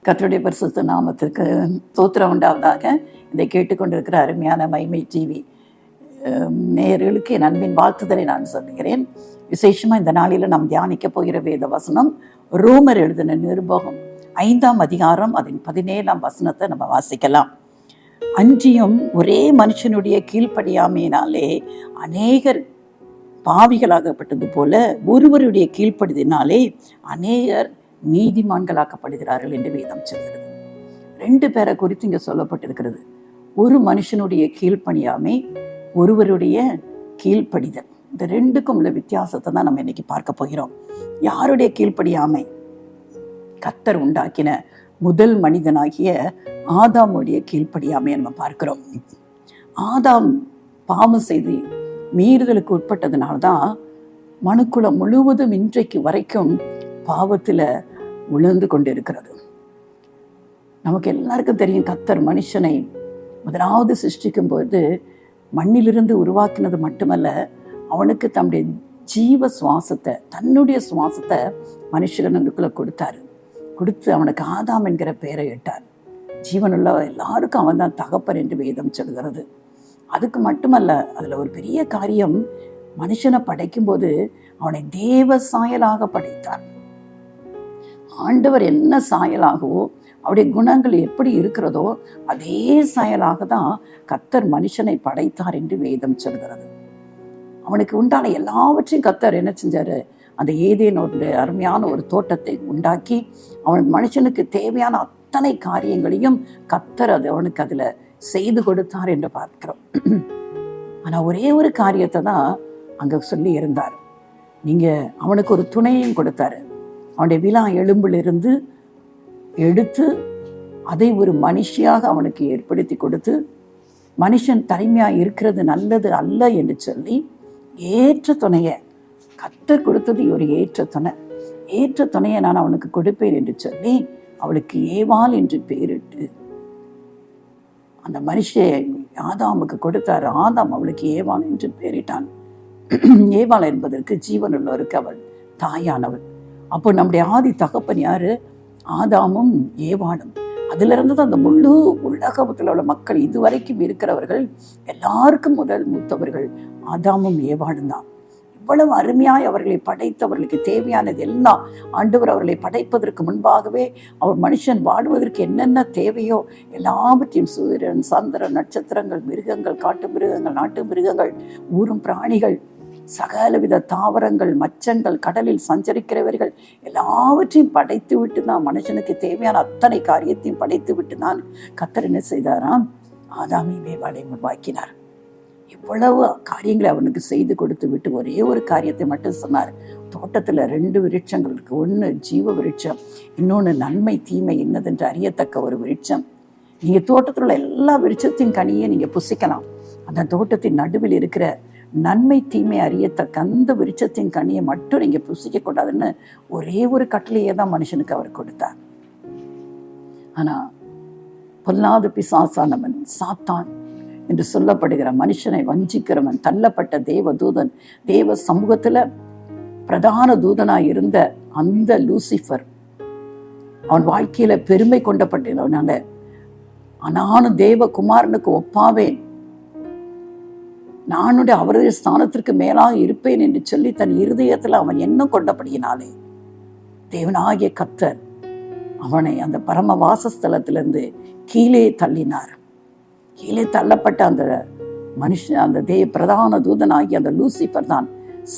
கர்த்தருடைய பரிசுத்த நாமத்திற்கு ஸ்தோத்திரம் உண்டாவதாக. இதை கேட்டுக்கொண்டிருக்கிற அருமையான மைமை டிவி நேயர்களுக்கு என் அன்பின் வாழ்த்துதலை நான் சொல்லுகிறேன். விசேஷமாக இந்த நாளில் நாம் தியானிக்க போகிற வேத வசனம் ரோமர் எழுதின நிருபம் 5ஆம் அதிகாரம் அதன் 17ஆம் வசனத்தை நம்ம வாசிக்கலாம். அன்றியும் ஒரே மனுஷனுடைய கீழ்ப்படியாமையினாலே அநேகர் பாவிகளாகப்பட்டது போல ஒருவருடைய கீழ்ப்படிதினாலே அநேகர் நீதிமான்களாக்கப்படுகிறார்கள் என்று வேதம் சொல்கிறது. 2 பேரை குறித்து இங்கே சொல்லப்பட்டிருக்கிறது. ஒரு மனுஷனுடைய கீழ்ப்படியாமை, ஒருவருடைய கீழ்ப்படிதல். இந்த 2க்கும் உள்ள வித்தியாசத்தை தான் நம்ம இன்னைக்கு பார்க்க போகிறோம். யாருடைய கீழ்ப்படியாமை? கர்த்தர் உண்டாக்கின முதல் மனிதனாகிய ஆதாமுடைய கீழ்ப்படியாமையை நம்ம பார்க்கிறோம். ஆதாம் பாவம் செய்து மீறுதலுக்கு உட்பட்டதுனால்தான் மனுக்குலம் முழுவதும் இன்றைக்கு வரைக்கும் பாவத்தில் உழந்து கொண்டிருக்கிறது. நமக்கு எல்லாருக்கும் தெரியும், கர்த்தர் மனுஷனை முதலாவது சிருஷ்டிக்கும் போது மண்ணிலிருந்து உருவாக்கினது மட்டுமல்ல, அவனுக்கு தன்னுடைய ஜீவ சுவாசத்தை, தன்னுடைய சுவாசத்தை மனுஷனுக்குள்ள கொடுத்து அவனுக்கு ஆதாம் என்கிற பெயரை இட்டார். ஜீவனுள்ள எல்லாருக்கும் அவன் தான் தகப்பன் என்று வேதம் சொல்கிறது. அதுக்கு மட்டுமல்ல, அதில் ஒரு பெரிய காரியம், மனுஷனை படைக்கும்போது அவனை தேவ சாயலாக படைத்தார். ஆண்டவர் என்ன சாயலாகவோ, அவருடைய குணங்கள் எப்படி இருக்கிறதோ அதே சாயலாக தான் கர்த்தர் மனுஷனை படைத்தார் என்று வேதம் சொல்கிறது. அவனுக்கு உண்டான எல்லாவற்றையும் கர்த்தர் என்ன செஞ்சாரு? அந்த ஏதேனோட அருமையான ஒரு தோட்டத்தை உண்டாக்கி அவனுக்கு மனுஷனுக்கு தேவையான அத்தனை காரியங்களையும் கர்த்தர் அவனுக்கு அதில் செய்து கொடுத்தார் என்று பார்க்கிறோம். ஆனால் ஒரே ஒரு காரியத்தை தான் அங்கே சொல்லி இருந்தார். அவனுக்கு ஒரு துணையும் கொடுத்தாரு. அவனுடைய விலா எலும்பிலிருந்து எடுத்து அதை ஒரு மனுஷியாக அவனுக்கு ஏற்படுத்தி கொடுத்து, மனுஷன் தனிமையாக இருக்கிறது நல்லது அல்ல என்று சொல்லி ஏற்ற துணையை கர்த்தர் கொடுத்தது. ஒரு ஏற்ற துணையை நான் அவனுக்கு கொடுப்பேன் என்று சொல்லி அவளுக்கு ஏவாள் என்று பெயரிட்டு அந்த மனுஷன் ஆதாமுக்கு கொடுத்தார். ஆதாம் அவளுக்கு ஏவாள் என்று பெயரிட்டான். ஏவாள் என்பதற்கு ஜீவனுள்ளவருக்கு அவள் தாயானவள். அப்போ நம்முடைய ஆதி தகப்பன் யாரு? ஆதாமும் ஏவாளும். அதிலிருந்து தான் அந்த முழு உலகத்தில் உள்ள மக்கள் இதுவரைக்கும் இருக்கிறவர்கள் எல்லாருக்கும் முதல் மூத்தவர்கள் ஆதாமும் ஏவாளும் தான். இவ்வளவு அருமையாய் அவர்களை படைத்தவர்களுக்கு தேவையானது எல்லாம் ஆண்டவர் அவர்களை படைப்பதற்கு முன்பாகவே அவர் மனுஷன் வாழ்வதற்கு என்னென்ன தேவையோ எல்லாவற்றையும், சூரியன், சந்திரன், நட்சத்திரங்கள், மிருகங்கள், காட்டு மிருகங்கள், நாட்டு மிருகங்கள், ஊரும் பிராணிகள், சகலவித தாவரங்கள், மச்சங்கள், கடலில் சஞ்சரிக்கிறவர்கள் எல்லாவற்றையும் படைத்து விட்டு தான், மனுஷனுக்கு தேவையான அத்தனை காரியத்தையும் படைத்து விட்டு தான் கர்த்தர் என்ன செய்தாராம்? ஆதாமையும் ஏவாளையும் உருவாக்கினார். இவ்வளவு காரியங்களை அவனுக்கு செய்து கொடுத்து விட்டு ஒரே ஒரு காரியத்தை மட்டும் சொன்னார். தோட்டத்தில் 2 விருட்சங்கள் இருக்கு. ஒன்று ஜீவ விருட்சம், இன்னொன்று நன்மை தீமை என்னதென்று அறியத்தக்க ஒரு விருட்சம். நீங்கள் தோட்டத்தில் உள்ள எல்லா விருட்சத்தின் கனியை நீங்கள் புசிக்கலாம். அந்த தோட்டத்தின் நடுவில் இருக்கிற நன்மை தீமை அறியத்தக்க அந்த விருட்சத்தின் கனியை மட்டும் நீங்கள் புசிக்கக்கூடாதுன்னு ஒரே ஒரு கட்டளையே தான் மனுஷனுக்கு அவர் கொடுத்தார். ஆனால் பொல்லாத பிசாசானவன், சாத்தான் என்று சொல்லப்படுகிற மனுஷனை வஞ்சிக்கிறவன், தள்ளப்பட்ட தேவதூதன், தேவ சமூகத்தில் பிரதான தூதனாய் இருந்த அந்த லூசிஃபர், அவன் வாழ்க்கையில பெருமை கொண்டப்பட்டதுனால நானும் தேவகுமாரனுக்கு ஒப்பாவேன், நானுடைய அவருடைய ஸ்தானத்திற்கு மேலாக இருப்பேன் என்று சொல்லி தன் இருதயத்தில் அவன் எண்ணம் கொண்டபடியினாலே தேவனாகிய கர்த்தர் அவனை அந்த பரம வாசஸ்தலத்திலிருந்து கீழே தள்ளினார். கீழே தள்ளப்பட்ட அந்த மனுஷன், அந்த பிரதான தூதனாகி அந்த லூசிஃபர் தான்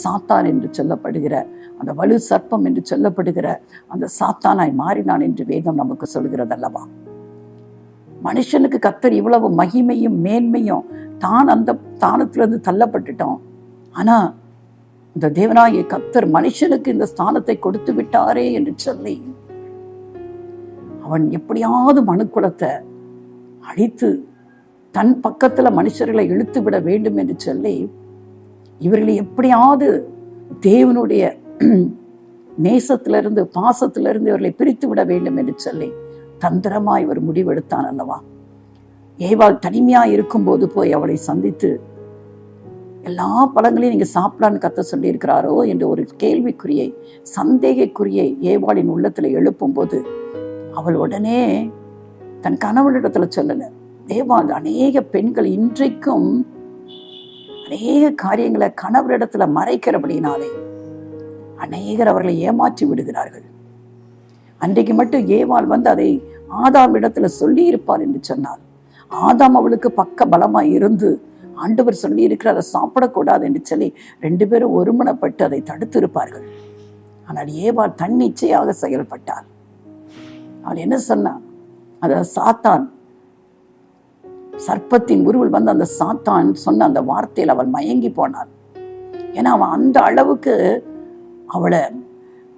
சாத்தான் என்று சொல்லப்படுகிற, அந்த வலு சர்ப்பம் என்று சொல்லப்படுகிற அந்த சாத்தானாய் மாறினான் என்று வேதம் நமக்கு சொல்கிறது அல்லவா? மனுஷனுக்கு கர்த்தர் இவ்வளவு மகிமையும் மேன்மையும், தான் அந்த ஸ்தானத்திலிருந்து தள்ளப்பட்டுட்டோம். ஆனா இந்த தேவனாகிய கர்த்தர் மனுஷனுக்கு இந்த ஸ்தானத்தை கொடுத்து விட்டாரே என்று சொல்லி அவன் எப்படியாவது மனுக்குலத்தை அழித்து தன் பக்கத்துல மனுஷர்களை இழுத்து விட வேண்டும் என்று சொல்லி, இவர்களை எப்படியாவது தேவனுடைய நேசத்திலிருந்து, பாசத்திலிருந்து இவர்களை பிரித்து விட வேண்டும் என்று சொல்லி தந்திரமாய் ஒரு முடிவெடுத்தான் அல்லவா? ஏவாள் தனிமையா இருக்கும்போது போய் அவளை சந்தித்து எல்லா பழங்களையும் நீங்க சாப்பிடான்னு கர்த்தர் சொல்லி இருக்கிறாரோ என்று ஒரு கேள்விக்குறியை, சந்தேகக்குறியை ஏவாளின் உள்ளத்துல எழுப்பும் போது அவள் உடனே தன் கணவனிடத்துல சொல்லல. ஏவாள் அநேக பெண்கள் இன்றைக்கும் அநேக காரியங்களை கணவரிடத்துல மறைக்கிறபடினாலே அநேகர் அவர்களை ஏமாற்றி விடுகிறார்கள். அன்றைக்கு மட்டும் ஏவாள் அதை ஆதாம் இடத்துல சொல்லி இருப்பார் என்று சொன்னார். ஆதாம் அவளுக்கு பக்க பலமா இருந்து ஆண்டவர் சொல்லி இருக்கிற அதை சாப்பிடக்கூடாது என்று சொல்லி 2 பேரும் ஒருமனப்பட்டு அதை தடுத்து இருப்பார்கள். ஆனால் ஏவாள் தன்னிச்சையாக செயல்பட்டாள். அவள் என்ன சொன்னான்? அத சாத்தான், சர்ப்பத்தின் உருவில் அந்த சாத்தான் சொன்ன அந்த வார்த்தையில் அவள் மயங்கி போனாள். ஏன்னா அவன் அந்த அளவுக்கு அவளை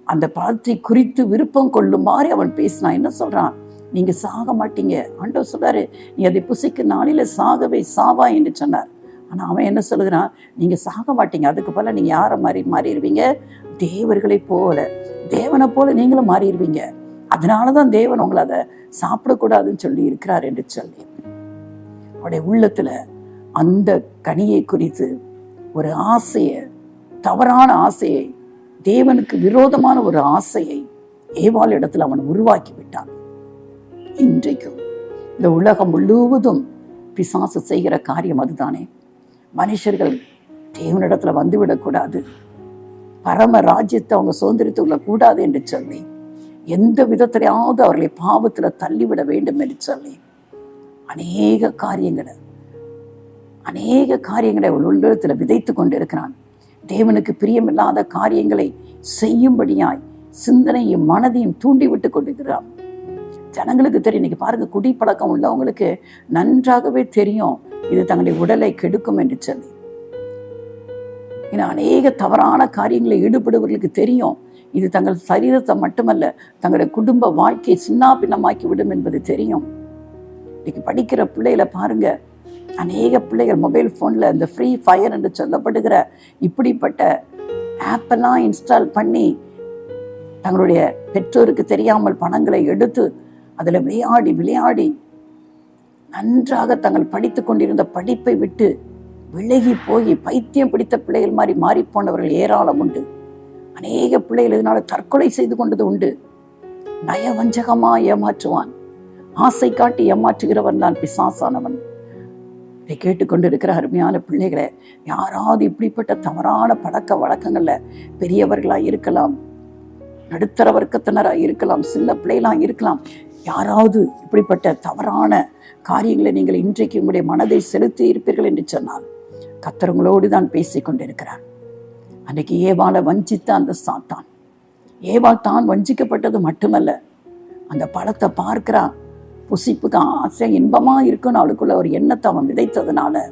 அந்த பழத்தை குறித்து விருப்பம் கொள்ளுமாறு அவன் பேசினான். என்ன சொல்றான்? நீங்க சாக மாட்டீங்க. ஆண்டவர் சொல்றாரு, நீ அதை புசிக்க நாளில சாகவே சாவா என்று சொன்னார். ஆனா அவன் என்ன சொல்லுகிறான்? நீங்க சாக மாட்டீங்க, அதுக்கு போல நீங்க யாரை மாறிடுவீங்க? தேவர்களை போல, தேவனை போல நீங்களும் மாறிடுவீங்க. அதனாலதான் தேவன் உங்களை அதை சாப்பிடக்கூடாதுன்னு சொல்லி இருக்கிறார் என்று சொல்லி அவருடைய உள்ளத்துல அந்த கனியை குறித்து ஒரு ஆசையை, தவறான ஆசையை, தேவனுக்கு விரோதமான ஒரு ஆசையை ஏவாள் இடத்துல அவன் உருவாக்கி விட்டான். இன்றைக்கும் இந்த உலகம் முழுவதும் பிசாசு செய்கிற காரியம் அதுதானே. மனுஷர்கள் தேவனிடத்துல வந்துவிடக்கூடாது, பரம ராஜ்யத்தை அவங்க சுதந்திரித்துக் கொள்ள கூடாது என்று சொல்லி எந்த விதத்திலையாவது அவர்களை பாவத்துல தள்ளிவிட வேண்டும் என்று சொல்லி அநேக காரியங்களை உள்ளத்துல விதைத்து கொண்டிருக்கிறான். தேவனுக்கு பிரியமில்லாத காரியங்களை செய்யும்படியாய் சிந்தனையும் மனதையும் தூண்டி விட்டு கொண்டிருக்கிறான். ஜனங்களுக்கு தெரியும். இன்னைக்கு பாருங்க, குடிப்பழக்கம் உள்ளவங்களுக்கு நன்றாகவே தெரியும் இது தங்களுடைய உடலை கெடுக்கும் என்று சொல்லி. ஏன்னா அநேக தவறான காரியங்களை ஈடுபடுவர்களுக்கு தெரியும் இது தங்கள் சரீரத்தை மட்டுமல்ல தங்களுடைய குடும்ப வாழ்க்கையை சின்ன பின்னமாக்கி விடும் என்பது தெரியும். இன்னைக்கு படிக்கிற பிள்ளைகளை பாருங்க, அநேக பிள்ளைகள் மொபைல் போன்ல இந்த ஃப்ரீ ஃபயர் என்று சொல்லப்படுகிற இப்படிப்பட்ட ஆப்பெல்லாம் இன்ஸ்டால் பண்ணி தங்களுடைய பெற்றோருக்கு தெரியாமல் பணங்களை எடுத்து அதில் விளையாடி நன்றாக தங்கள் படித்து கொண்டிருந்த படிப்பை விட்டு விலகி போய் பைத்தியம் பிடித்த பிள்ளைகள் மாதிரி மாறிப்போனவர்கள் ஏராளம் உண்டு. அநேக பிள்ளைகள் இதனால தற்கொலை செய்து கொண்டது உண்டு. நயவஞ்சகமா ஏமாற்றுவான், ஆசை காட்டி ஏமாற்றுகிறவன் தான் பிசாசானவன். இதை கேட்டுக்கொண்டிருக்கிற அருமையான பிள்ளைகளை, யாராவது இப்படிப்பட்ட தவறான பழக்க வழக்கங்கள்ல பெரியவர்களாக இருக்கலாம், நடுத்தர வர்க்கத்தினராக இருக்கலாம், சின்ன பிள்ளைகளாக இருக்கலாம், யாராவது இப்படிப்பட்ட தவறான காரியங்களை நீங்கள் இன்றைக்கு உங்களுடைய மனதை செலுத்தி இருப்பீர்கள் என்று சொன்னால் கர்த்தர் உங்களோடு தான் பேசிக் கொண்டிருக்கிறார். அன்றைக்கு ஏவாளை வஞ்சித்த அந்த சாத்தான், ஏவாள் தான் வஞ்சிக்கப்பட்டது மட்டுமல்ல, அந்த பழத்தை பார்க்கிறான், புசிப்புக்கு ஆசை இன்பமா இருக்குன்னு அவளுக்குள்ள ஒரு எண்ணத்தை அவன் விதைத்ததுனால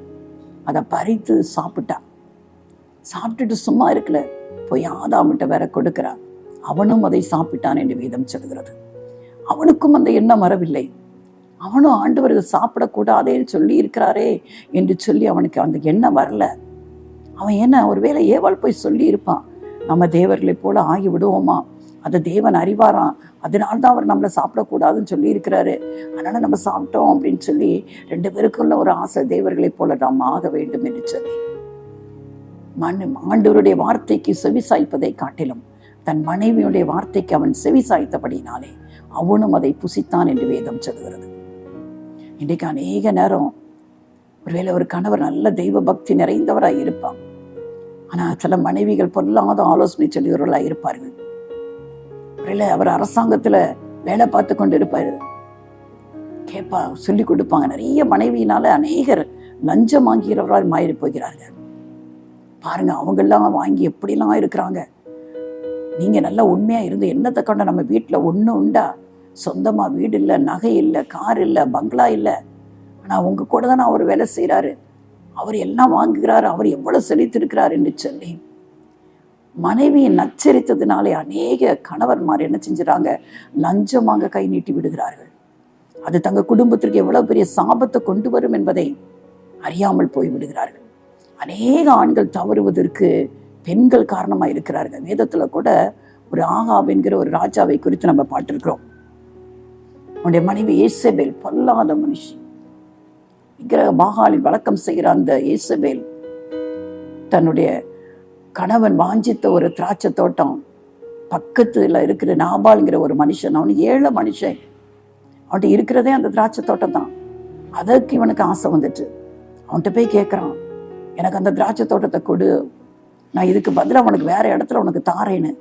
அதை பறித்து சாப்பிட்டான். சாப்பிட்டுட்டு சும்மா இருக்கல, போய் ஆதாமிட்ட வேற கொடுக்கிறான். அவனும் அதை சாப்பிட்டான் என்று வேதம் சொல்கிறது. அவனுக்கும் அந்த எண்ணம் வரவில்லை. அவனும் ஆண்டவர்கள் சாப்பிடக்கூடாதேன்னு சொல்லி இருக்கிறாரே என்று சொல்லி அவனுக்கு அந்த எண்ணம் வரல. அவன் என்ன, ஒருவேளை ஏவாள் போய் சொல்லி இருப்பான், நம்ம தேவர்களை போல ஆகி விடுவோமா, அதை தேவன் அறிவாராம், அதனால்தான் அவர் நம்மளை சாப்பிடக்கூடாதுன்னு சொல்லி இருக்கிறாரு, அதனால நம்ம சாப்பிட்டோம் அப்படின்னு சொல்லி 2 பேருக்குள்ள ஒரு ஆசை, தேவர்களை போல நாம் ஆக வேண்டும் என்று சொல்லி ஆண்டவருடைய வார்த்தைக்கு செவி சாய்ப்பதை காட்டிலும் தன் மனைவியுடைய வார்த்தைக்கு அவன் செவி சாய்த்தபடினாலே அவனும் அதை புசித்தான் என்று வேதம் சொல்கிறது. இன்றைக்கு அநேக நேரம் ஒருவேளை ஒரு கணவர் நல்ல தெய்வ பக்தி நிறைந்தவராக இருப்பான், ஆனால் சில மனைவிகள் பொல்லாத ஆலோசனை சொல்லுகிறவர்களாக இருப்பார்கள். ஒருவேளை அவர் அரசாங்கத்தில் வேலை பார்த்து கொண்டு இருப்பார், கேட்பா சொல்லி கொடுப்பாங்க. நிறைய மனைவியினால அநேகர் லஞ்சம் வாங்குகிறவர்களால் மாறி போகிறார்கள். பாருங்க, அவங்கெல்லாம் வாங்கி எப்படிலாம் இருக்கிறாங்க. நீங்க நல்லா உண்மையா இருந்து என்னத்தை கொண்ட நம்ம வீட்டில் ஒன்று உண்டா, சொந்தமா வீடு இல்லை, நகை இல்லை, கார் இல்லை, பங்களா இல்லை, ஆனால் உங்க கூட தானே அவர் வேலை செய்கிறாரு, அவர் எல்லாம் வாங்குகிறார், அவர் எவ்வளவு செழித்திருக்கிறார் என்று சொல்லி மனைவியை நச்சரித்ததுனாலே அநேக கணவன்மார் என்ன செஞ்சுறாங்க, லஞ்சமாக கை நீட்டி விடுகிறார்கள். அது தங்க குடும்பத்திற்கு எவ்வளவு பெரிய சாபத்தை கொண்டு வரும் என்பதை அறியாமல் போய் விடுகிறார்கள். அநேக ஆண்கள் தவறுவதற்கு பெண்கள் காரணமாக இருக்கிறார்கள். வேதத்துல கூட ஒரு ஆகாப் என்கிற ஒரு ராஜாவை குறித்து நம்ம பார்த்திருக்கிறோம். அவனுடைய மனைவி ஏசபேல் பொல்லாத மனுஷி. விக்கிரக பாகாலில் வழக்கம் செய்கிற அந்த ஏசபேல் தன்னுடைய கணவன் வாஞ்சித்த ஒரு திராட்சை தோட்டம் பக்கத்துல இருக்கிற நாபால்ங்கிற ஒரு மனுஷன், அவனு ஏழை மனுஷன், அவன்கிட்ட இருக்கிறதே அந்த திராட்சை தோட்டம் தான். அதற்கு இவனுக்கு ஆசை வந்துட்டு அவன்கிட்ட போய் கேட்குறான், எனக்கு அந்த திராட்சை தோட்டத்தை கொடு, நான் இதுக்கு பதிலாக உனக்கு வேற இடத்துல உனக்கு தாரேன்னு.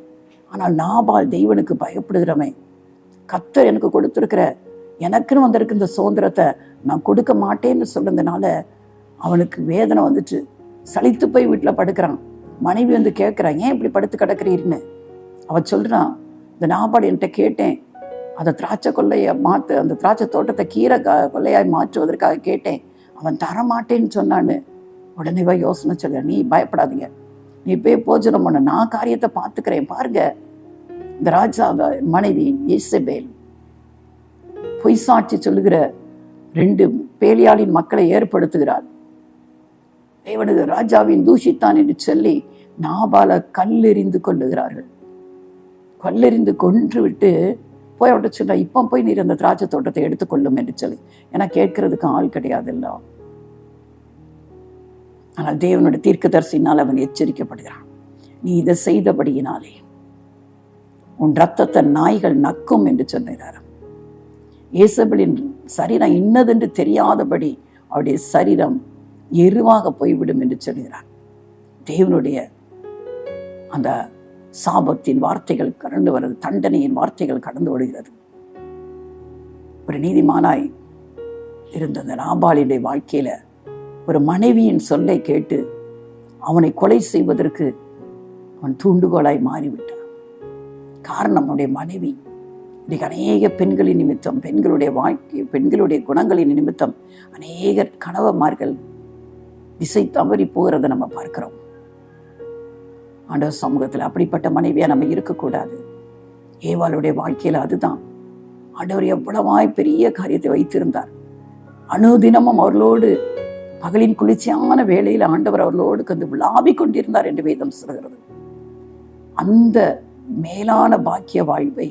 ஆனால் நாபால் தெய்வனுக்கு பயப்படுகிறவன், கர்த்தர் எனக்கு கொடுத்துருக்கிற எனக்குன்னு வந்திருக்கு இந்த சுதந்திரத்தை நான் கொடுக்க மாட்டேன்னு சொன்னதுனால அவனுக்கு வேதனை வந்துட்டு சலித்து போய் வீட்டில் படுக்கிறான். மனைவி வந்து கேட்குறான், ஏன் இப்படி படுத்து கிடக்கிறீர்னு. அவன் சொல்கிறான், இந்த நாபால் என்கிட்ட கேட்டேன், அந்த திராட்சை கொள்ளையை அந்த திராட்சை தோட்டத்தை கீரை கொள்ளையாய் மாற்றுவதற்காக கேட்டேன், அவன் தரமாட்டேன்னு சொன்னான்னு. உடனே யோசனை சொல்ல, நீ பயப்படாதீங்க, நீ போய் போஜனம் பண்ண, நான் காரியத்தை பார்த்துக்கிறேன். பாருங்க, இந்த ராஜா மனைவி யேசபேல் பொய் சாட்சி சொல்லுகிற 2 பேலியாளின் மக்களை ஏற்படுத்துகிறார். தேவனது ராஜாவின் தூஷித்தான் என்று சொல்லி நாபால கல்லெறிந்து கொள்ளுகிறார்கள். கல்லெறிந்து கொன்று விட்டு போய் அவட்ட சொன்னா, இப்போ போய் நீர் அந்த திராட்சை தோட்டத்தை எடுத்துக்கொள்ளும் என்று சொல்லி. ஏன்னா கேட்கறதுக்கு ஆள் கிடையாது இல்ல. ஆனால் தேவனுடைய தீர்க்கதரிசினால் அவன் எச்சரிக்கப்படுகிறான், நீ இதை செய்தபடியினாலே உன் ரத்தத்தை நாய்கள் நக்கும் என்று சொன்னார். யேசபேலின் சரீரம் இன்னதென்று தெரியாதபடி அவருடைய சரீரம் எருவாக போய்விடும் என்று சொல்கிறார். தேவனுடைய அந்த சாபத்தின் வார்த்தைகள் கடந்து வருது, தண்டனையின் வார்த்தைகள் கடந்து வருகிறது. ஒரு நீதிமானாய் இருந்த அந்த நாபாலினுடைய வாழ்க்கையில ஒரு மனைவியின் சொல்லை கேட்டு அவனை கொலை செய்வதற்கு அவன் தூண்டுகோலாய் மாறிவிட்டான். காரணம், அவனுடைய மனைவி. இன்றைக்கு அநேக பெண்களின் நிமித்தம், பெண்களுடைய வாழ்க்கை, பெண்களுடைய குணங்களின் நிமித்தம் அநேக கணவன்மார்கள் திசை தவறி போகிறத நம்ம பார்க்கிறோம். ஆண்டவர் சமூகத்தில் அப்படிப்பட்ட மனைவியா நம்ம இருக்கக்கூடாது. ஏவாளுடைய வாழ்க்கையில அதுதான். ஆண்டவர் எவ்வளவாய் பெரிய காரியத்தை வைத்திருந்தார். அனுதினமும் அவர்களோடு பகலின் குளிர்ச்சியான வேளையில் ஆண்டவர் அவர்களோடு வந்து விளாவிக் கொண்டிருந்தார் என்று வேதம் சொல்கிறது. அந்த மேலான பாக்கிய வாழ்வை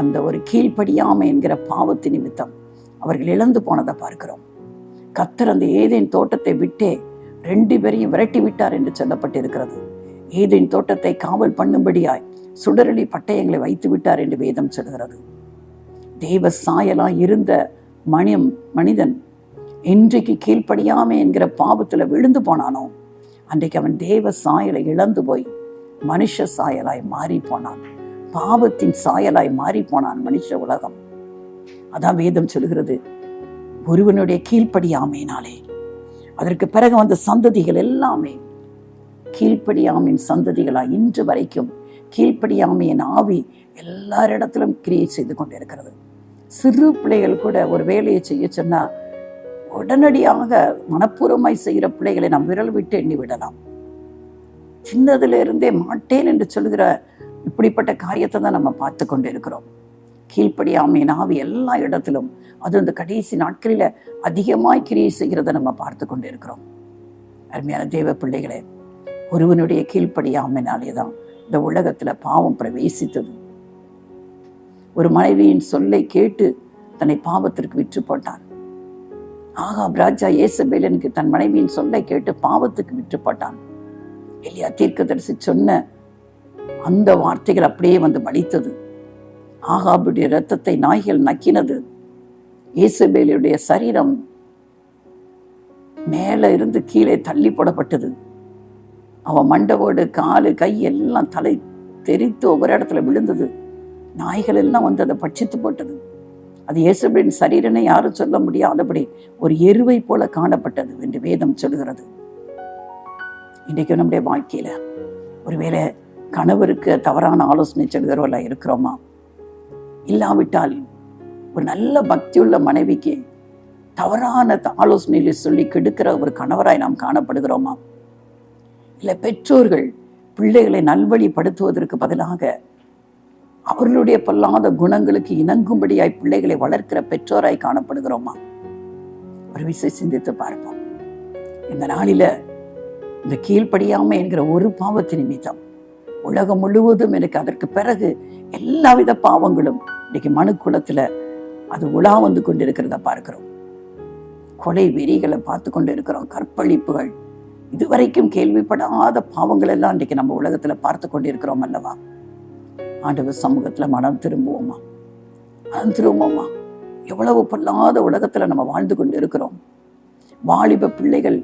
அந்த ஒரு கீழ்ப்படியாமை என்கிற பாவத்தின் நிமித்தம் அவர்கள் இழந்து போனதை பார்க்கிறோம். கர்த்தர் அந்த ஏதேன் தோட்டத்தை விட்டே 2 பேரையும் விரட்டி விட்டார் என்று சொல்லப்பட்டிருக்கிறது. ஏதேன் தோட்டத்தை காவல் பண்ணும்படியாய் சுடரொளி பட்டயங்களை வைத்து விட்டார் என்று வேதம் சொல்கிறது. தேவ சாயலாய் இருந்த மனிதன் இன்றைக்கு கீழ்ப்படியாமை என்கிற பாவத்துல விழுந்து போனானோ, அன்றைக்கு அவன் தேவ சாயலை இழந்து போய் மனுஷ சாயலாய் மாறி போனான். பாவத்தின் சாயலாய் மாறி போனான் மனுஷ உலகம். அதான் வேதம் சொல்கிறது, ஒருவனுடைய கீழ்ப்படியாமையினாலே. அதற்கு பிறகு வந்த சந்ததிகள் எல்லாமே கீழ்ப்படியாமையின் சந்ததிகளா இன்று வரைக்கும் கீழ்ப்படியாமையின் ஆவி எல்லாரிடத்திலும் கிரியேட் செய்து கொண்டிருக்கிறது. சிறு பிள்ளைகள் கூட ஒரு வேலையை செய்ய சொன்னா உடனடியாக மனப்பூர்வமாய் செய்கிற பிள்ளைகளை நாம் விரல் விட்டு எண்ணி விடலாம். சின்னதுல இருந்தே மாட்டேன் என்று சொல்கிற இப்படிப்பட்ட காரியத்தை தான் நம்ம பார்த்து கொண்டு இருக்கிறோம். கீழ்ப்படியாமையின் ஆவி எல்லா இடத்திலும், அது இந்த கடைசி நாட்களில அதிகமாய் கிரியை செய்கிறத நம்ம பார்த்து கொண்டு இருக்கிறோம். அருமையான தேவ பிள்ளைகளே, ஒருவனுடைய கீழ்ப்படியாமையினாலே தான் இந்த உலகத்துல பாவம் பிரவேசித்தது. ஒரு மனைவியின் சொல்லை கேட்டு தன்னை பாவத்திற்கு விற்று போட்டான். ஆகாப் ராஜா யேசபேலனுக்கு தன் மனைவியின் சொல்லை கேட்டு பாவத்துக்கு விற்று போட்டான். எலியா தீர்க்கதரிசி சொன்ன அந்த வார்த்தைகள் அப்படியே வந்து பலித்தது. ஆகாபுடைய இரத்தத்தை நாய்கள் நக்கினது. யேசபேலுடைய சரீரம் மேல இருந்து கீழே தள்ளி போடப்பட்டது. அவன் மண்டவோடு காலு கை எல்லாம் தலை தெரித்து ஒவ்வொரு இடத்துல விழுந்தது. நாய்கள் எல்லாம் வந்து அதை பட்சித்து போட்டது. அது யேசபேலின் சரீரனை யாரும் சொல்ல முடியாதபடி ஒரு எருவை போல காணப்பட்டது என்று வேதம் சொல்கிறது. இன்றைக்கு நம்முடைய வாழ்க்கையில ஒருவேளை கணவருக்கு தவறான ஆலோசனை சொல்கிறவர்களா இருக்கிறோமா? இல்லாவிட்டால் ஒரு நல்ல பக்தியுள்ள மனைவிக்கு தவறான ஆலோசனைகளை சொல்லி கெடுக்கிற ஒரு கணவராய் நாம் காணப்படுகிறோமா? இல்லை பெற்றோர்கள் பிள்ளைகளை நல்வழிப்படுத்துவதற்கு பதிலாக அவர்களுடைய பொல்லாத குணங்களுக்கு இணங்கும்படியாய் பிள்ளைகளை வளர்க்கிற பெற்றோராய் காணப்படுகிறோமா? ஒரு விஷயம் சிந்தித்து பார்ப்போம். இந்த நாளில இந்த கீழ்ப்படியாமை என்கிற ஒரு பாவத்தின் நிமித்தம் உலகம் முழுவதும் எனக்கு அதற்கு பிறகு எல்லாவித பாவங்களும் இன்னைக்கு மனு குலத்துல அது உலா வந்து கொண்டிருக்கிறத பார்க்கிறோம். கொலை வெறிகளை பார்த்து கொண்டு இருக்கிறோம். கற்பழிப்புகள், இதுவரைக்கும் கேள்விப்படாத பாவங்கள் எல்லாம் இன்றைக்கு நம்ம உலகத்துல பார்த்து கொண்டிருக்கிறோம் அல்லவா? ஆண்டவர் சமூகத்தில் மனம் திரும்புவோமா? மனம் திரும்புவோமா? எவ்வளவு பொல்லாத உலகத்தில் நம்ம வாழ்ந்து கொண்டு இருக்கிறோம். வாலிப பிள்ளைகள்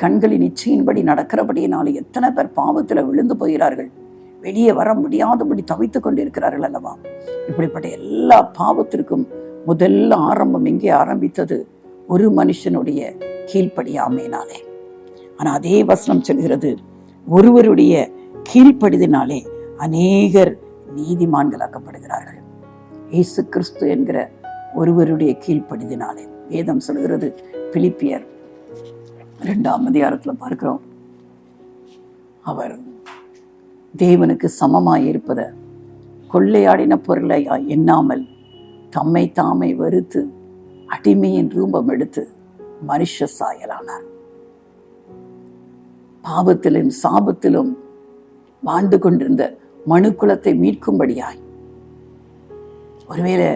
கண்களின் இச்சையின்படி நடக்கிறபடியினால எத்தனை பேர் பாவத்தில் விழுந்து போகிறார்கள். வெளியே வர முடியாதபடி தவித்து கொண்டு இருக்கிறார்கள் அல்லவா? இப்படிப்பட்ட எல்லா பாவத்திற்கும் முதல்ல ஆரம்பம் எங்கே ஆரம்பித்தது? ஒரு மனுஷனுடைய கீழ்ப்படியாமையினாலே. ஆனா அதே வசனம் சொல்கிறது, ஒருவருடைய கீழ்ப்படிதினாலே அநேகர் நீதிமான்களாக்கப்படுகிறார்கள். இயேசு கிறிஸ்து என்கிற ஒருவருடைய கீழ்ப்படிதினாலே. வேதம் சொல்கிறது, பிலிப்பியர் 2ஆம் அதிகாரத்தில் பார்க்கிறோம், அவர் தேவனுக்கு சமமாய் இருப்பத கொள்ளையாடின பொருளை எண்ணாமல் தம்மை தாமே வெறுத்து அடிமையின் ரூபம் எடுத்து மனுஷ சாயலானார். பாவத்திலும் சாபத்திலும் வாழ்ந்து கொண்டிருந்த மனுக்குலத்தை மீட்கும்படியாய், ஒருவேளை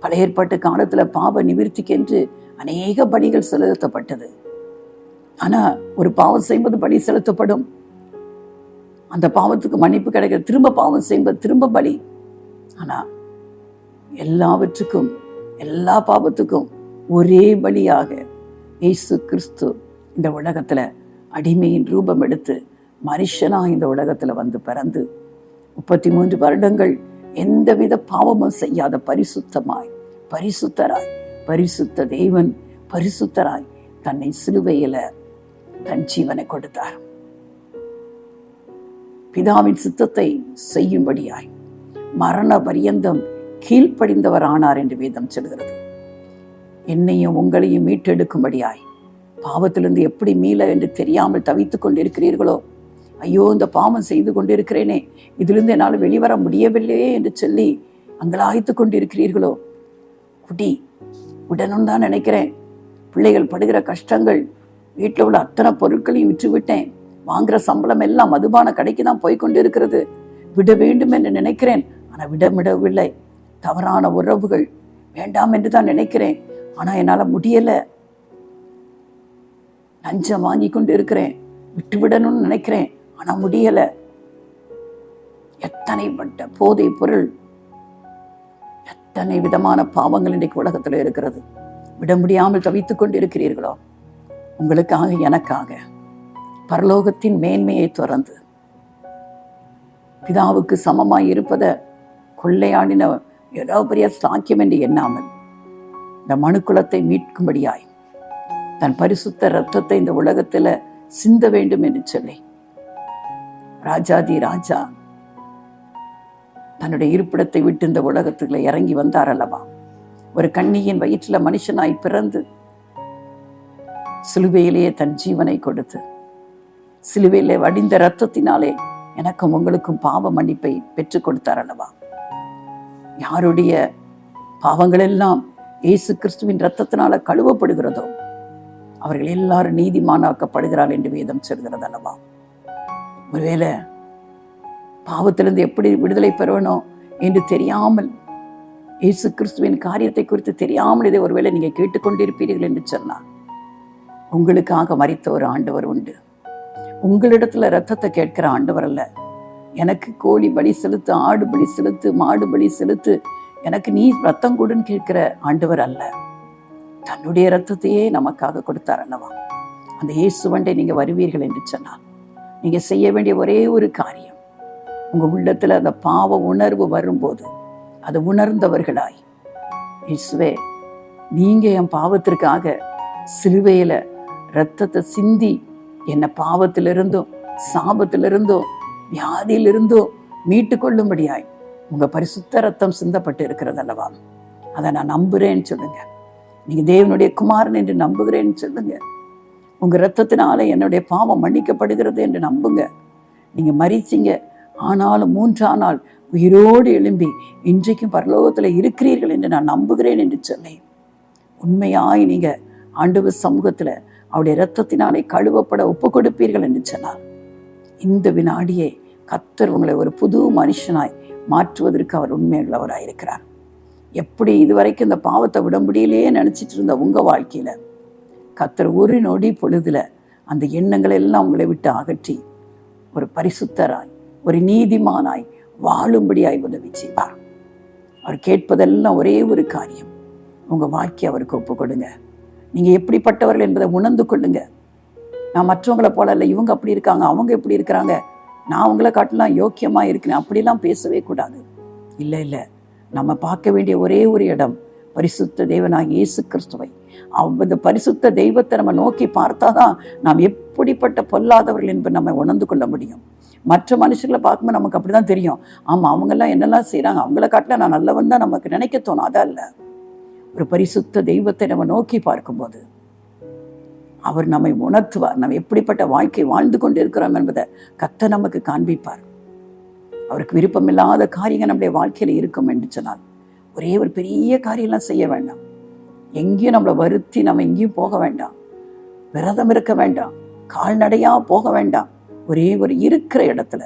பழைய ஏற்பாட்டு காலத்துல பாவ நிவர்த்திக்கென்று அநேக பலிகள் செலுத்தப்பட்டது. ஆனா ஒரு பாவம் செய்வது பலி செலுத்தப்படும், அந்த பாவத்துக்கு மன்னிப்பு கிடைக்கிற, திரும்ப பாவம் செய்வது திரும்ப பலி. ஆனா எல்லாவற்றுக்கும், எல்லா பாவத்துக்கும் ஒரே பலியாக இயேசு கிறிஸ்து இந்த உலகத்துல அடிமையின் ரூபம் எடுத்து மனுஷனா இந்த உலகத்துல வந்து பிறந்து 33 வருடங்கள் எந்தவித பாவமும் செய்யாத பரிசுத்தமாய், பரிசுத்தராய், பரிசுத்த தேவன் பரிசுத்தராய் தன்னை சிலுவையில தன் ஜீவனை கொடுத்தார். பிதாவின் சித்தத்தை செய்யும்படியாய் மரண பரியந்தம் கீழ்ப்படிந்தவர் ஆனார் என்று வேதம் சொல்கிறது. என்னையும் உங்களையும் மீட்டெடுக்கும்படியாய், பாவத்திலிருந்து எப்படி மீள என்று தெரியாமல் தவித்துக் கொண்டிருக்கிறீர்களோ, ஐயோ இந்த பாவம் செய்து கொண்டிருக்கிறேனே, இதிலிருந்து என்னால் வெளிவர முடியவில்லையே என்று சொல்லி அங்கலாய்த்து கொண்டிருக்கிறீர்களோ, குடி உடனும் தான் நினைக்கிறேன், பிள்ளைகள் படுகிற கஷ்டங்கள், வீட்டில் உள்ள அத்தனை பொருட்களையும் விற்றுவிட்டேன், வாங்குற சம்பளம் எல்லாம் மதுபான கடைக்கு தான் போய்கொண்டு இருக்கிறது, விட வேண்டும் என்று நினைக்கிறேன், ஆனால் விடவில்லை. தவறான உறவுகள் வேண்டாம் என்று தான் நினைக்கிறேன், ஆனா என்னால முடியல. லஞ்சம் வாங்கி கொண்டு இருக்கிறேன், விட்டுவிடணும்னு நினைக்கிறேன், ஆனா முடியல. எத்தனை பட்ட போதை பொருள், எத்தனை விதமான பாவங்கள் இன்றைக்கு உலகத்தில் இருக்கிறது. விட முடியாமல் தவித்துக் கொண்டு இருக்கிறீர்களோ, உங்களுக்காக எனக்காக பரலோகத்தின் மேன்மையை துறந்து பிதாவுக்கு சமமாய் இருப்பத கொள்ளையாடின ஏதோ பெரிய சாக்கியம் என்று எண்ணாமல் இந்த மனுக்குலத்தை மீட்கும்படியாய் தன் பரிசுத்த இரத்தத்தை இந்த உலகத்துல சிந்த வேண்டும் என்று சொல்லி ராஜாதி ராஜா தன்னுடைய இருப்பிடத்தை விட்டு இந்த உலகத்துல இறங்கி வந்தார் அல்லவா? ஒரு கன்னியின் வயிற்றுல மனுஷனாய் பிறந்து சிலுவையிலேயே தன் ஜீவனை கொடுத்து, சிலுவையிலே வடிந்த இரத்தத்தினாலே எனக்கும் உங்களுக்கும் பாவ மன்னிப்பை பெற்றுக் கொடுத்தார் அல்லவா? யாருடைய பாவங்கள் எல்லாம் இயேசு கிறிஸ்துவின் இரத்தத்தினால கழுவப்படுகிறதோ அவர்கள் எல்லாரும் நீதிமானாக்கப்படுகிறார் என்று வேதம் சொல்கிறது அல்லவா? ஒருவேளை பாவத்திலிருந்து எப்படி விடுதலை பெறணும் என்று தெரியாமல், இயேசு கிறிஸ்துவின் காரியத்தை குறித்து தெரியாமல் இதை ஒருவேளை நீங்க கேட்டுக்கொண்டிருப்பீர்கள் என்று சொன்னார், உங்களுக்காக மரித்த ஒரு ஆண்டவர் உண்டு. உங்களிடத்துல ரத்தத்தை கேட்கிற ஆண்டவர் அல்ல. எனக்கு கோழி பலி செலுத்து, ஆடு பலி செலுத்து, மாடு பலி செலுத்து, எனக்கு நீ ரத்தம் கொடுன்னு கேட்கிற ஆண்டவர் அல்ல. தன்னுடைய ரத்தத்தையே நமக்காக கொடுத்தார் அல்லவா? அந்த இயேசுவண்டை நீங்க வருவீர்கள் என்று சொன்னால் நீங்க செய்ய வேண்டிய ஒரே ஒரு காரியம், உங்க உள்ளத்துல அந்த பாவ உணர்வு வரும்போது அதை உணர்ந்தவர்களாய், இயேசுவே நீங்க என் பாவத்திற்காக சிலுவையில ரத்தத்தை சிந்தி என்னை பாவத்திலிருந்தும் சாபத்திலிருந்தும் வியாதியிலிருந்தும் மீட்டு கொள்ளும்படியாய் உங்க பரிசுத்த ரத்தம் சிந்தப்பட்டு இருக்கிறது அல்லவா? அதை நான் நம்புறேன்னு சொல்லுங்க. நீங்க தேவனுடைய குமாரன் என்று நம்புகிறேன்னு சொல்லுங்க. உங்க ரத்தத்தினால என்னுடைய பாவம் மன்னிக்கப்படுகிறது என்று நம்புங்க. நீங்க மரிச்சீங்க, ஆனாலும் 3ஆம் நாள் உயிரோடு எழும்பி இன்றைக்கும் பரலோகத்துல இருக்கிறீர்கள் என்று நான் நம்புகிறேன் என்று சொன்னேன். உண்மையாய் நீங்க ஆண்டவர் சமூகத்துல அவருடைய இரத்தத்தினாலே கழுவப்பட ஒப்பு கொடுப்பீர்கள் என்று சொன்னார், இந்த வினாடியே கர்த்தர் உங்களை ஒரு புது மனுஷனாய் மாற்றுவதற்கு அவர் உண்மையுள்ளவராயிருக்கிறார். எப்படி இதுவரைக்கும் இந்த பாவத்தை விட முடியலையே நினைச்சிட்டு இருந்த உங்க வாழ்க்கையில கர்த்தர் ஒரு நொடி பொழுதுல அந்த எண்ணங்களை எல்லாம் உங்களை விட்டு அகற்றி ஒரு பரிசுத்தராய், ஒரு நீதிமானாய் வாழும்படியாய் உதவி செய்வார். அவர் கேட்பதெல்லாம் ஒரே ஒரு காரியம், உங்கள் வாழ்க்கையை அவருக்கு ஒப்பு கொடுங்க. நீங்கள் எப்படிப்பட்டவர்கள் என்பதை உணர்ந்து கொள்ளுங்க. நான் மற்றவங்களை போல இல்லை, இவங்க அப்படி இருக்காங்க, அவங்க எப்படி இருக்கிறாங்க, நான் அவங்கள காட்டலாம் யோக்கியமாக இருக்கிறேன், அப்படிலாம் பேசவே கூடாது. இல்லை இல்லை, நம்ம பார்க்க வேண்டிய ஒரே ஒரு இடம் பரிசுத்த தேவனாகிய இயேசு கிறிஸ்துவை. அந்த பரிசுத்த தெய்வத்தை நம்ம நோக்கி பார்த்தாதான் நாம் எப்படிப்பட்ட பொல்லாதவர்கள் என்பதை நம்ம உணர்ந்து கொள்ள முடியும். மற்ற மனுஷர்களை பார்க்கும்போது நமக்கு அப்படிதான் தெரியும், ஆமாம் அவங்கெல்லாம் என்னெல்லாம் செய்கிறாங்க, அவங்கள காட்டில நான் நல்லவன் தான் நமக்கு நினைக்க தோணும். அதான் இல்லை, ஒரு பரிசுத்த தெய்வத்தை நம்ம நோக்கி பார்க்கும்போது அவர் நம்மை உணர்த்துவார். நம்ம எப்படிப்பட்ட வாழ்க்கை வாழ்ந்து கொண்டு இருக்கிறோம் என்பதை கர்த்தர் நமக்கு காண்பிப்பார். அவருக்கு விருப்பமில்லாத காரியங்கள் நம்முடைய வாழ்க்கையில் இருக்கும் என்று சொன்னால் ஒரே ஒரு பெரிய காரியம்லாம் செய்ய வேண்டாம். எங்கேயும் நம்மளை வருத்தி நம்ம எங்கேயும் போக வேண்டாம், விரதம் இருக்க வேண்டாம், கால்நடையாக போக வேண்டாம். ஒரே ஒரு இருக்கிற இடத்துல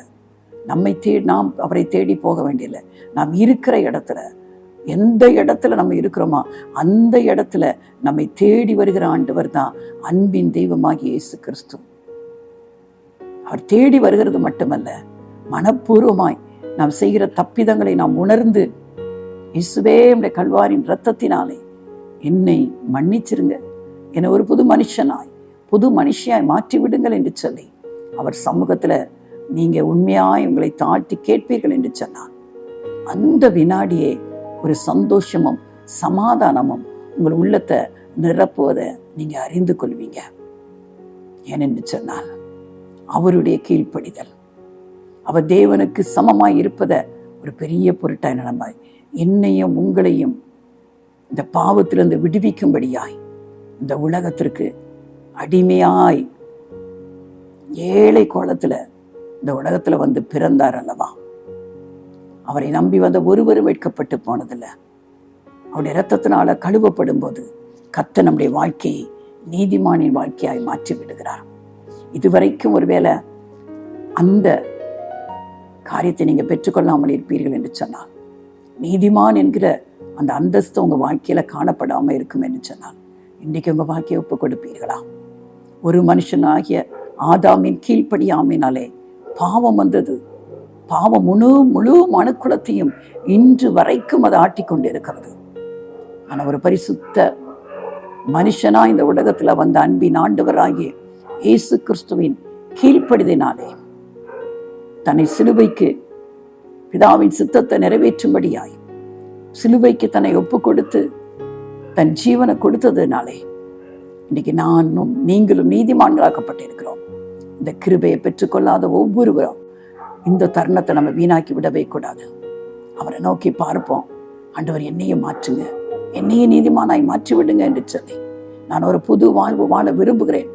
நாம் அவரை தேடி போக வேண்டியதில்லை. நாம் இருக்கிற இடத்துல, எந்த இடத்துல நம்ம இருக்கிறோமோ அந்த இடத்துல நம்மை தேடி வருகிற ஆண்டவர் தான் அன்பின் தெய்வமாகிய இயேசு கிறிஸ்து. அவர் தேடி வருகிறது மட்டுமல்ல, மனப்பூர்வமாய் நாம் செய்கிற தப்பிதங்களை நாம் உணர்ந்து, இயேசுவே நம்முடைய கல்வாரின் இரத்தத்தினாலே என்னை மன்னிச்சிருங்க, என்னை ஒரு புது மனுஷியாய் மாற்றி விடுங்கள் என்று சொல்லி அவர் சமூகத்தில் நீங்க உண்மையாய் உங்களை தாழ்த்தி கேட்பீர்கள் என்று சொன்னார். அந்த வினாடியே ஒரு சந்தோஷமும் சமாதானமும் உங்கள் உள்ளத்தை நிரப்புவதை நீங்க அறிந்து கொள்வீங்க. ஏனென்று சொன்னால் அவருடைய கீழ்ப்படிதல், அவர் தேவனுக்கு சமமாய் இருப்பதை ஒரு பெரிய பொருட்டாய் நம்பி என்னையும் உங்களையும் இந்த பாவத்திலிருந்து விடுவிக்கும்படியாய் இந்த உலகத்திற்கு அடிமையாய் ஏழை கோலத்துல இந்த உலகத்துல வந்து பிறந்தார் அல்லவா. அவரை நம்பி வந்த ஒருவரும் வெட்கப்பட்டு போனதில்லை. அவருடைய இரத்தத்தினால கழுவப்படும் போது கர்த்தர் நம்முடைய வாழ்க்கையை நீதிமானின் வாழ்க்கையாய் மாற்றி விடுகிறார். இதுவரைக்கும் ஒருவேளை அந்த காரியத்தை நீங்க பெற்றுக்கொள்ளாமல் இருப்பீர்கள் என்று சொன்னால், நீதிமான் என்கிற அந்த அந்தஸ்து உங்க வாழ்க்கையில காணப்படாமல் இருக்கும் என்று சொன்னால், இன்றைக்கு உங்க வாழ்க்கையை ஒப்பு கொடுப்பீர்களா? ஒரு மனுஷனாகிய ஆதாமின் கீழ்ப்படியாமையினாலே பாவம் வந்தது. பாவம் முழு மனுக்குலத்தையும் இன்று வரைக்கும் அதை ஆட்டிக்கொண்டு இருக்கிறது. ஆனால் ஒரு பரிசுத்த மனுஷனா இந்த உலகத்துல வந்த அன்பின் ஆண்டவராகிய இயேசு கிறிஸ்துவின் கீழ்ப்படிதினாலே தன்னை சிலுவைக்கு பிதாவின் சித்தத்தை நிறைவேற்றும்படியாய் சிலுவைக்கு தன்னை ஒப்பு கொடுத்து தன் ஜீவனை கொடுத்ததுனாலே இன்னைக்கு நானும் நீங்களும் நீதிமான்களாக்கப்பட்டிருக்கிறோம். இந்த கிருபையை பெற்றுக்கொள்ளாத ஒவ்வொருவரும் இந்த தருணத்தை நம்ம வீணாக்கி விடவே கூடாது. அவரை நோக்கி பார்ப்போம், ஆண்டவர் என்னையும் மாற்றுங்க, என்னையும் நீதிமானாய் மாற்றி விடுங்க என்று சொல்லி நான் ஒரு புது வாழ்வு வாழ விரும்புகிறேன்,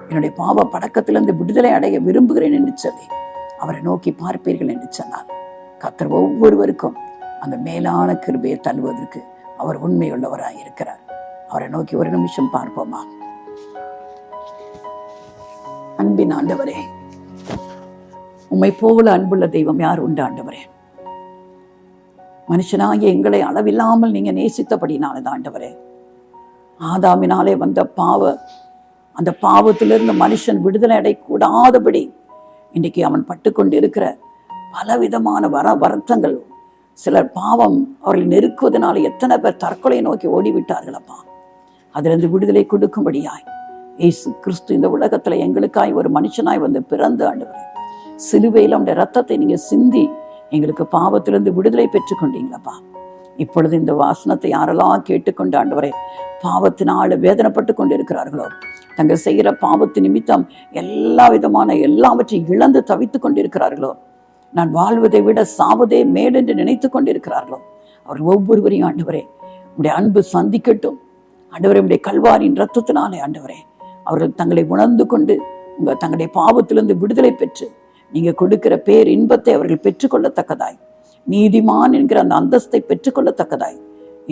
என்னுடைய பாவ பழக்கத்திலிருந்து விடுதலை அடைய விரும்புகிறேன் என்று சொல்லி அவரை நோக்கி பார்ப்பீர்கள் என்று சொன்னால் கர்த்தர் ஒவ்வொருவருக்கும் அந்த மேலான கிருபையை தள்ளுவதற்கு அவர் உண்மையுள்ளவராய் இருக்கிறார். அவரை நோக்கி ஒரு நிமிஷம் பார்ப்போமா? அன்பின் ஆண்டவரே, உம்மை போல அன்புள்ள தெய்வம் யார் உண்டு ஆண்டவரே? மனுஷனாகிய எங்களை அளவில்லாமல் நீங்க நேசித்தபடினாலதான் ஆண்டவரே, ஆதாமினாலே வந்த அந்த பாவத்திலிருந்து மனுஷன் விடுதலை அடையக்கூடாதபடி இன்றைக்கு அவன் பட்டுக்கொண்டு இருக்கிற பலவிதமான வருத்தங்கள், சிலர் பாவம் அவர்கள் நெருக்குவதனால எத்தனை பேர் தற்கொலை நோக்கி ஓடிவிட்டார்களப்பா. அதிலிருந்து விடுதலை கொடுக்கும்படியாய் இயேசு கிறிஸ்து இந்த உலகத்துல எங்களுக்காய் ஒரு மனுஷனாய் வந்து பிறந்து ஆண்டவரே, சிலுவையில் அவனுடைய ரத்தத்தை நீங்க சிந்தி எங்களுக்கு பாவத்திலிருந்து விடுதலை பெற்றுக் கொண்டீங்களப்பா. இப்பொழுது இந்த வாசனத்தை யாரெல்லாம் கேட்டுக்கொண்டு ஆண்டவரே பாவத்தினால வேதனைப்பட்டு கொண்டு இருக்கிறார்களோ, தங்கள் செய்கிற பாவத்து நிமித்தம் எல்லாவற்றையும் இழந்து தவித்து கொண்டிருக்கிறார்களோ, நான் வாழ்வதை விட சாவதே மேலென்று நினைத்து கொண்டிருக்கிறார்களோ, அவர்கள் ஒவ்வொருவரையும் ஆண்டவரே உடைய அன்பு சந்திக்கட்டும். ஆண்டவரே உடைய கல்வாரின் இரத்தத்தினாலே ஆண்டவரே அவர்கள் தங்களை உணர்ந்து கொண்டு தங்களுடைய பாவத்திலிருந்து விடுதலை பெற்று நீங்க கொடுக்கிற பேர் இன்பத்தை அவர்கள் பெற்றுக்கொள்ளத்தக்கதாய், நீதிமான் என்கிற அந்த அந்தஸ்தை பெற்றுக்கொள்ளத்தக்கதாய்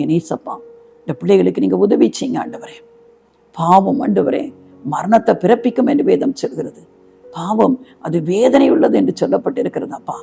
என் ஈசப்பா இந்த பிள்ளைகளுக்கு நீங்க உதவி செய்யுங்க ஆண்டவரே. பாவம் ஆண்டவரே மரணத்தை பிறப்பிக்கும் என்று வேதம் சொல்கிறது. பாவம் அது வேதனை உள்ளது என்று சொல்லப்பட்டிருக்கிறதப்பா.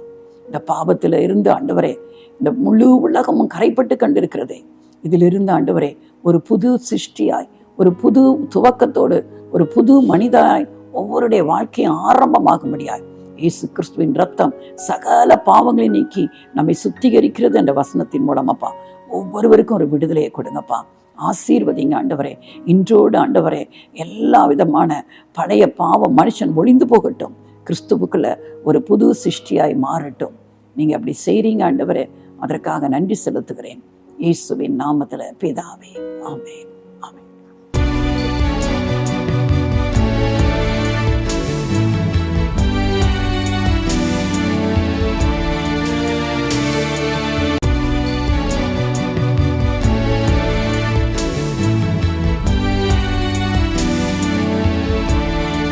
இந்த பாவத்தில இருந்து ஆண்டவரே இந்த முழு உலகமும் கரைப்பட்டு கண்டிருக்கிறதே, இதிலிருந்து ஆண்டவரே ஒரு புது சிருஷ்டியாய், ஒரு புது துவக்கத்தோடு, ஒரு புது மனிதனாய் ஒவ்வொருடைய வாழ்க்கையும் ஆரம்பமாகும்படியாய் இயேசு கிறிஸ்துவின் ரத்தம் சகல பாவங்களை நீக்கி நம்மை சுத்திகரிக்கிறது என்ற வசனத்தின் மூலமாப்பா ஒவ்வொருவருக்கும் ஒரு விடுதலையை கொடுங்கப்பா. ஆசீர்வதிங்க ஆண்டவரே. இன்றோடு ஆண்டவரே எல்லா விதமான பழைய பாவம் மனுஷன் ஒளிந்து போகட்டும், கிறிஸ்துவுக்குள்ள ஒரு புது சிருஷ்டியாய் மாறட்டும். நீங்க அப்படி செய்றீங்க ஆண்டவரே, அதற்காக நன்றி செலுத்துகிறேன். இயேசுவின் நாமத்துல பிதாவே, ஆமென்.